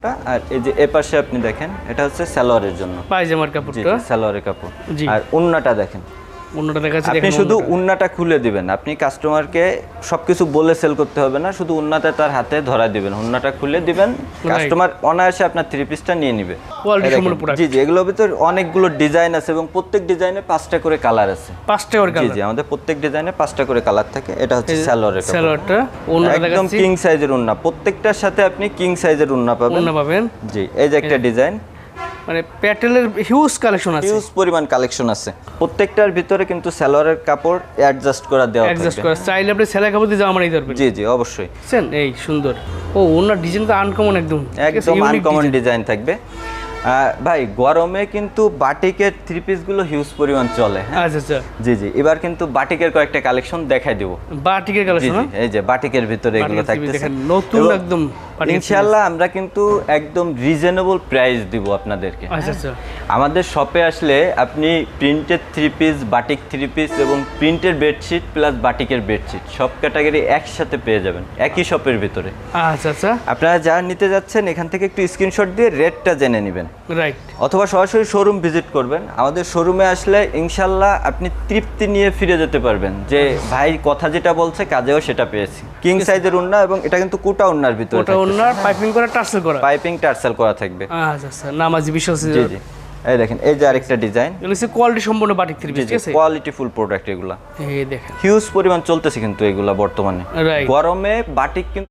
আর এই যে এপাশে আপনি দেখেন এটা হচ্ছে সালোয়ারের জন্য পায়জামার কাপড়টা সালোয়ারের কাপড় জি। আর ওন্নাটা দেখেন অন্যটা দেখাচ্ছি আপনি শুধু উন্নাটা খুলে দিবেন আপনি কাস্টমারকে সবকিছু বলে সেল করতে হবে না শুধু উন্নাটা তার হাতে ধরা দিবেন উন্নাটা খুলে দিবেন কাস্টমার অনায়াসে আপনার থ্রি পিসটা নিয়ে নেবে কোয়ালিটি সম্পূর্ণ প্রোডাক্ট জি জি এগুলোর ভিতর অনেকগুলো ডিজাইন আছে এবং প্রত্যেক ডিজাইনে 5টা করে কালার আছে 5টা করে জি কালার জি আমাদের প্রত্যেক ডিজাইনে 5টা করে কালার থাকে এটা হচ্ছে সালোয়ারের কাপড় সালোয়ারটা অন্যটা একদম দেখাচ্ছি কিং সাইজের উন্না প্রত্যেকটার সাথে আপনি কিং সাইজের উন্না পাবেন অন্য পাবেন জি এই যে একটা ডিজাইন মানে প্যাটেলের হিউজ কালেকশন আছে হিউজ পরিমাণ কালেকশন আছে প্রত্যেকটার ভিতরে কিন্তু সালোয়ারের কাপড় অ্যাডজাস্ট করা দেওয়া অ্যাডজাস্ট থাকবে করা চাইলে আপনি সেলাই কাপড় দিয়ে জামা বানিয়ে ধরবেন জি জি অবশ্যই বুঝছেন এই সুন্দর ও ওনার ডিজাইন তো আনকমন একদম একদম আনকমন ডিজাইন থাকবে ভাই গরমে কিন্তু বাটিকের থ্রি পিস গুলো হিউজ পরিমাণ চলে হ্যাঁ আচ্ছা আচ্ছা জি জি এবার কিন্তু বাটিকের কয়েকটা কালেকশন দেখাই দেব বাটিকের জি কালেকশন জি এই যে বাটিকের ভিতরে এগুলো থাকতেছে দেখেন নতুন এবং একদম ইনশাআল্লাহ আমরা কিন্তু একদম রিজনেবল প্রাইস দিব আপনাদেরকে আচ্ছা আচ্ছা আমাদের শপে আসলে আপনি প্রিন্টের three piece batik three piece এবং প্রিন্টের বেডশিট প্লাস বাটিকের বেডশিট সব ক্যাটাগরি একসাথে পেয়ে যাবেন একই শপের ভিতরে আচ্ছা আচ্ছা আপনারা যা নিতে যাচ্ছেন এখান থেকে একটু স্ক্রিনশট দিয়ে রেটটা জেনে নেবেন রাইট অথবা সরাসরি শোরুম ভিজিট করবেন আমাদের শোরুমে আসলে ইনশাল্লাহ আপনি তৃপ্তি নিয়ে ফিরে যেতে পারবেন যে ভাই কথা যেটা বলছে কাজেও সেটা পেয়েছি কিং সাইজের উন্না এবং এটা কিন্তু কোটা উন্নার ভিতরে ওটা ওনার পাইপিং করা টার্সেল করা পাইপিং টার্সেল করা থাকবে আচ্ছা আচ্ছা নামাজি বিশ্বাস জি জি এই দেখেন এই যে আরেকটা ডিজাইন এগুলো হচ্ছে কোয়ালিটি সম্পূর্ণ বাটিক থ্রি পিস ঠিক আছে কোয়ালিটি ফুল প্রোডাক্ট এগুলা এই দেখেন হিউজ পরিমাণ চলতেছে কিন্তু এগুলা বর্তমানে রাইট গরমে বাটিক কিন্তু